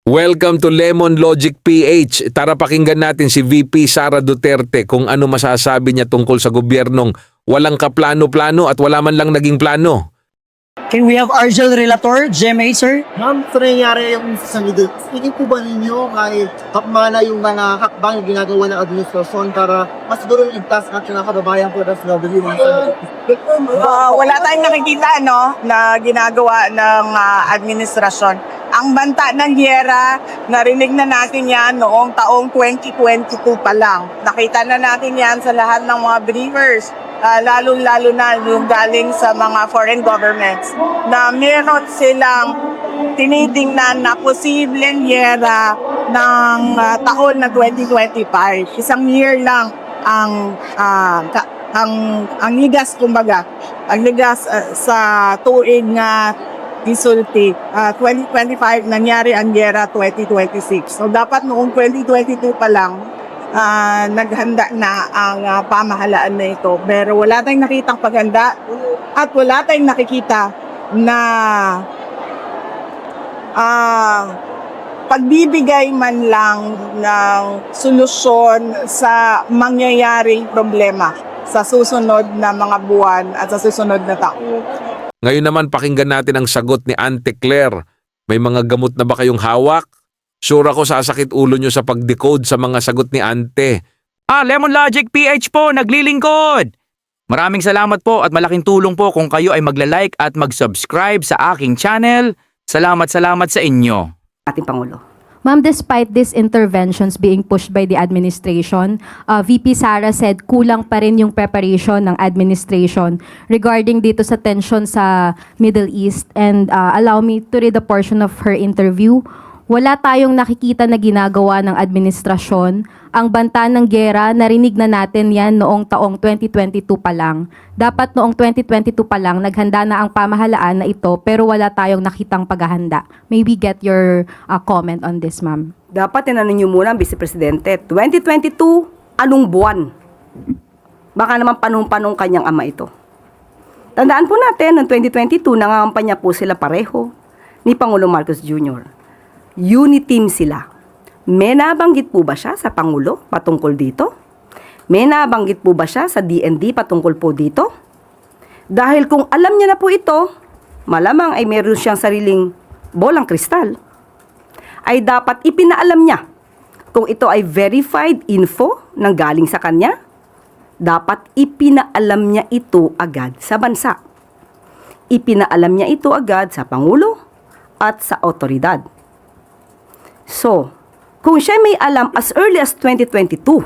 Welcome to Lemon Logic PH. Tara pakinggan natin si VP Sara Duterte kung ano masasabi niya tungkol sa gobyernong walang kaplano-plano at wala man lang naging plano. Can we have Argel Relator, GMA, sir? Ma'am, ito nangyari yung sa middle. Tingin po ba ninyo kahit kapmana yung mga hakbang yung ginagawa ng administrasyon para mas siguro ligtas at mga kababayan po ng FW? Wala tayong nakikita na ginagawa ng administrasyon. Ang banta ng giyera, narinig na natin yan noong taong 2022 pa lang. Nakita na natin yan sa lahat ng mga briefers, lalo-lalo na yung galing sa mga foreign governments, na meron silang tinitingnan na posibleng giyera ng taon na 2025. Isang year lang ang ligas, kumbaga, ang ligas sa tuig nga gisulti. 2025 nangyari ang giyera 2026. So dapat noong 2022 pa lang naghanda na ang pamahalaan na ito. Pero wala tayong nakitang paghanda at wala tayong nakikita na pagbibigay man lang ng solusyon sa mangyayaring problema sa susunod na mga buwan at sa susunod na taon. Ngayon naman pakinggan natin ang sagot ni Ante Claire. May mga gamot na ba kayong hawak? Sure ako sasakit ulo nyo sa pag-decode sa mga sagot ni Ante. Lemon Logic PH po, naglilingkod! Maraming salamat po at malaking tulong po kung kayo ay magla-like at mag-subscribe sa aking channel. Salamat sa inyo. Ating Pangulo. Ma'am, despite these interventions being pushed by the administration, VP Sara said kulang pa rin yung preparation ng administration regarding dito sa tension sa Middle East. And allow me to read a portion of her interview. Wala tayong nakikita na ginagawa ng administrasyon. Ang banta ng giyera, narinig na natin yan noong taong 2022 pa lang. Dapat noong 2022 pa lang, naghanda na ang pamahalaan na ito pero wala tayong nakitang paghahanda. May we get your comment on this, ma'am? Dapat tinanong niyo muna ang Vice Presidente, 2022, anong buwan? Baka naman panong-panong kanyang ama ito. Tandaan po natin, noong 2022, nangangampanya po sila pareho ni Pangulo Marcos Jr. Uniteam sila. May nabanggit po ba siya sa Pangulo patungkol dito? May nabanggit po ba siya sa DND patungkol po dito? Dahil kung alam niya na po ito, malamang ay meron siyang sariling bolang kristal, ay dapat ipinaalam niya kung ito ay verified info nang galing sa kanya. Dapat ipinaalam niya ito agad sa bansa. Ipinaalam niya ito agad sa Pangulo at sa otoridad. So, kung siya may alam as early as 2022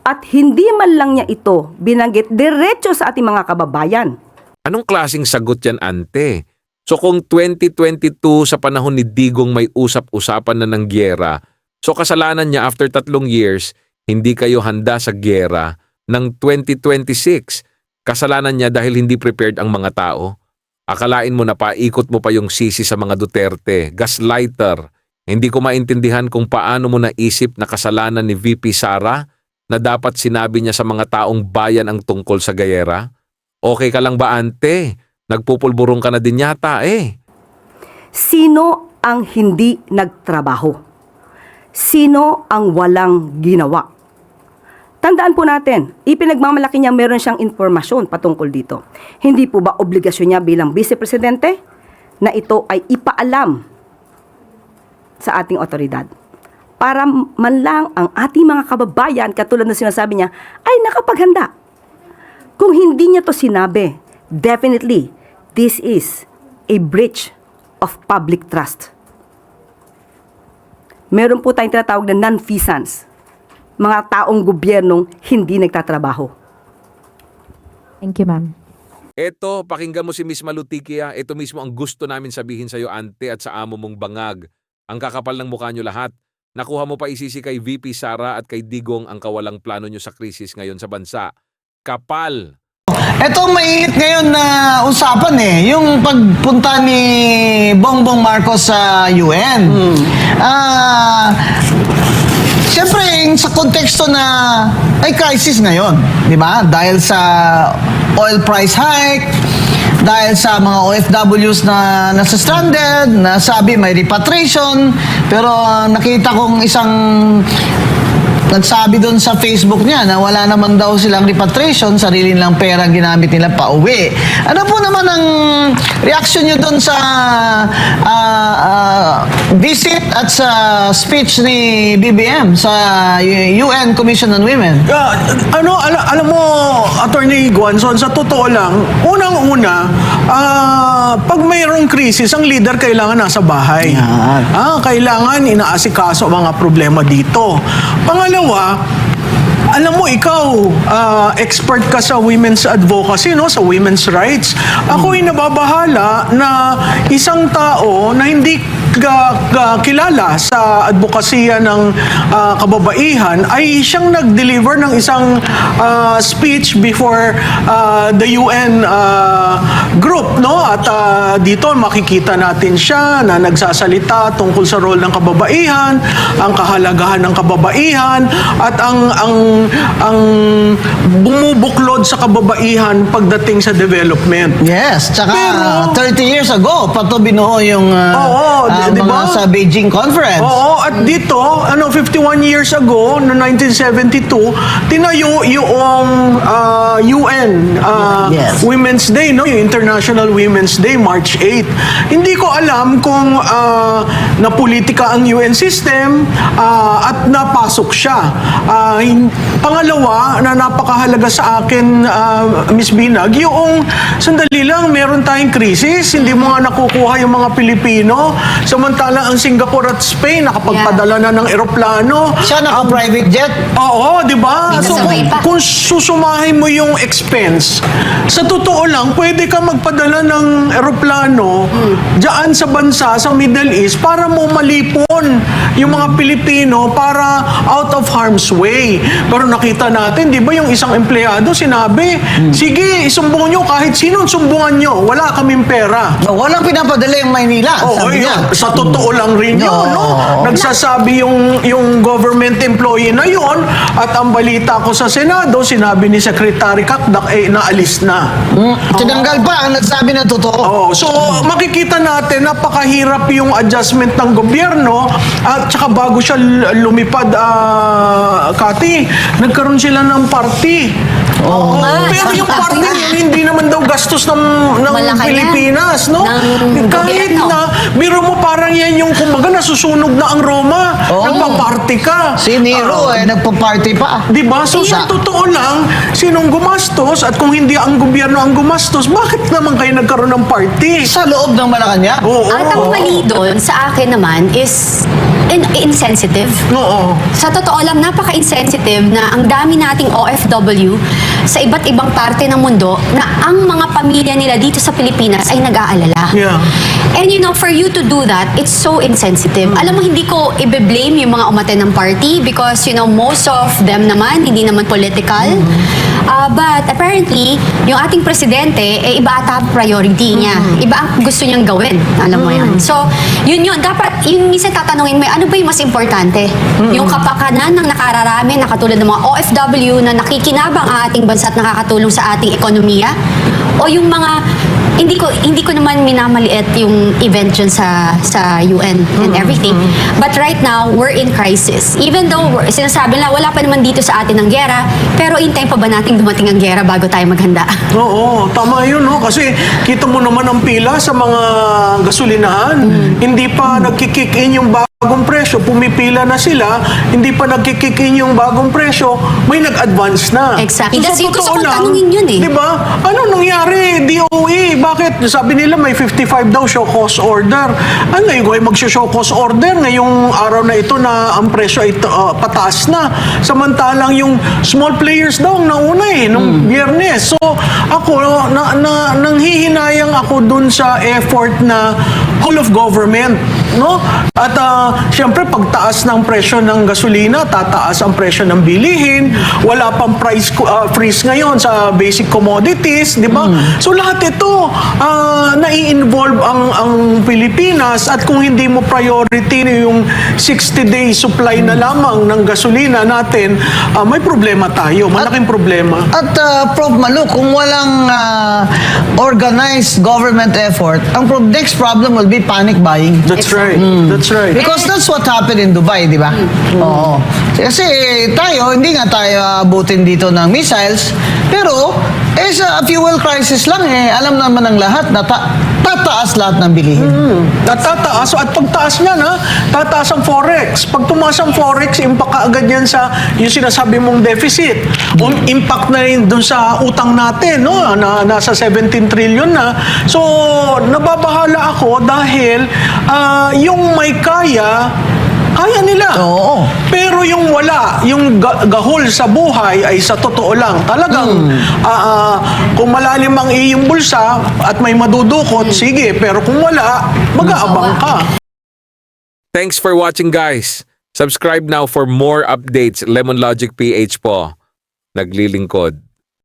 at hindi man lang niya ito binanggit diretso sa ating mga kababayan. Anong klaseng sagot yan, Ante? So kung 2022 sa panahon ni Digong may usap-usapan na ng giyera, so kasalanan niya after 3 years, hindi kayo handa sa giyera ng 2026. Kasalanan niya dahil hindi prepared ang mga tao. Akalain mo na paikot mo pa yung sisi sa mga Duterte, gaslighter. Hindi ko maintindihan kung paano mo naisip na kasalanan ni VP Sara na dapat sinabi niya sa mga taong bayan ang tungkol sa giyera. Okay ka lang ba, Ante? Nagpupulburong ka na din yata eh. Sino ang hindi nagtrabaho? Sino ang walang ginawa? Tandaan po natin, ipinagmamalaki niya meron siyang informasyon patungkol dito. Hindi po ba obligasyon niya bilang Vice Presidente na ito ay ipaalam sa ating otoridad para man lang ang ating mga kababayan, katulad na sinasabi niya, ay nakapaghanda. Kung hindi niya to sinabi, definitely, this is a breach of public trust. Meron po tayong tinatawag na non-feasance, mga taong gobyernong hindi nagtatrabaho. Thank you, ma'am. Eto, pakinggan mo si Miss Malutikia. Ito mismo ang gusto namin sabihin sa'yo, Ante, at sa amo mong bangag. Ang kakapal ng mukha nyo lahat. Nakuha mo pa isisi kay VP Sara at kay Digong ang kawalang plano nyo sa krisis ngayon sa bansa. Kapal! Ito mainit ngayon na usapan yung pagpunta ni Bongbong Marcos sa UN. Siyempre, sa konteksto na ay crisis ngayon, di ba? Dahil sa oil price hike, dahil sa mga OFWs na nasa stranded, na sabi may repatriation, pero nakita kong isang nagsabi doon sa Facebook niya na wala naman daw silang repatriation, sarili nilang pera ginamit nila pa uwi. Ano po naman ang reaction niyo doon sa visit at sa speech ni BBM sa UN Commission on Women? Alam mo, Attorney Guanzon, sa totoo lang, unang-una, pag mayroong krisis, ang leader kailangan nasa bahay. Kailangan inaasikaso ang mga problema dito. Pangalawa, alam mo, ikaw, expert ka sa women's advocacy, no? Sa women's rights. Ako'y nababahala na isang tao na hindi kilala sa advokasya ng kababaihan ay siyang nag-deliver ng isang speech before the UN group, no? At dito makikita natin siya na nagsasalita tungkol sa role ng kababaihan, ang kahalagahan ng kababaihan, at ang bumubuklod sa kababaihan pagdating sa development. Yes, tsaka Pero- 30 years ago, pato binuo yung diba? mga sa Beijing Conference. Oo, at dito, 51 years ago, no 1972, tinayo yung UN Yes. Women's Day, no? Yung International Women's Day, March 8. Hindi ko alam kung napolitika ang UN system at napasok siya. Pangalawa, na napakahalaga sa akin, Miss Binag, yung sandali lang, meron tayong krisis, hindi mo nga nakukuha yung mga Pilipino, samantalang ang Singapore at Spain nakapagpadala na ng eroplano. Siya naka-private jet. Oo, di ba? So, Sabay pa. kung susumahin mo yung expense, sa totoo lang, pwede ka magpadala ng eroplano dyan sa bansa, sa Middle East, para mo malipon yung mga Pilipino para out of harm's way. Pero nakita natin, di ba, yung isang empleyado sinabi, sige, isumbong nyo kahit sino sumbungan nyo, wala kaming pera. Walang pinapadala yung Maynila, Oo, sabi niya. yun. Sa totoo lang rin yun, no? Nagsasabi yung government employee na yun, at ang balita ko sa Senado, sinabi ni Secretary Kakdak, naalis na. Tinanggal pa ang nagsabi na totoo. Oh, so makikita natin napakahirap yung adjustment ng gobyerno, at saka bago siya lumipad, Kati, nagkaroon sila ng party. Oo nga. Pero yung party yun, hindi naman daw gastos ng Malaki Pilipinas, no? ng Kahit gobyerno. na, biro mo parang yan yung, kumbaga, nasusunog na ang Roma. Nagpa-party ka. Si Nero nagpa-party pa. Di ba? So, sa totoo lang, sinong gumastos, at kung hindi ang gobyerno ang gumastos, bakit naman kayo nagkaroon ng party? Sa loob ng Malacanang. Oo. At ang mali doon sa akin naman is insensitive. Oo. Sa totoo lang, napaka-insensitive na ang dami nating OFW sa iba't ibang parte ng mundo na ang mga pamilya nila dito sa Pilipinas ay nag-aalala. Yeah. And you know, for you to do that, it's so insensitive. Alam mo, hindi ko i-blame yung mga umaten ng party because, you know, most of them naman, hindi naman political. But apparently, yung ating presidente, iba ata ang priority niya. Iba ang gusto niyang gawin. Alam mo yan. So, yun. Dapat, yung minsan tatanungin mo, ano ba yung mas importante? Yung kapakanan ng nakararami na katulad ng mga OFW na nakikinabang ang ating bansa at nakakatulong sa ating ekonomiya? O yung mga hindi ko naman minamaliit yung event dyan sa UN and everything. But right now, we're in crisis. Even though sinasabi na wala pa naman dito sa atin ang gera, pero intay pa ba nating dumating ang gera bago tayo maghanda? Oo, tama yun, no? Kasi kita mo naman ang pila sa mga gasolinahan. Hindi pa nagkikick in yung bagong presyo, pumipila na sila, hindi pa nagkikick in yung bagong presyo, may nag-advance na. Exactly. So, That's sa yung gusto totoo kong lang, tanungin yun eh. Di ba? Ano nangyari? DOE, bakit? Sabi nila may 55 daw show cause order. Ano ngayon ko ay mag-show cause order ngayong araw na ito na ang presyo ay pataas na. Samantalang yung small players daw ang nauna nung Biyernes. So ako, nanghihinayang ako dun sa effort na whole of government, no? At syempre Siyempre, pagtaas ng presyo ng gasolina, tataas ang presyo ng bilihin, wala pang price freeze ngayon sa basic commodities, di ba? So lahat ito, nai-involve ang Pilipinas, at kung hindi mo priority yung 60-day supply na lamang ng gasolina natin, may problema tayo, malaking problema. At Prof. Malu, kung walang organized government effort, ang next problem will be panic buying. That's right. That's right. Because that's what happened in Dubai, di ba? Oo. Kasi tayo, hindi nga tayo abutin dito ng missiles, pero sa fuel crisis lang alam naman ng lahat na tataas lahat ng bilihin. Tataas, at pagtaas niyan, tataas ang forex. Pag tumaas ang forex, impact kaagad yan sa yung sinasabi mong deficit. Impact na rin dun sa utang natin, no? Na nasa 17 trillion na. So, nababahala ako dahil yung may kaya nila. Oo. Pero yung wala, yung gahol sa buhay ay sa totoo lang. Talagang, kung malalim ang iyong bulsa at may madudukot, sige. Pero kung wala, mag-aabang ka. Thanks for watching, guys. Subscribe now for more updates. Lemon Logic PH po. Naglilingkod.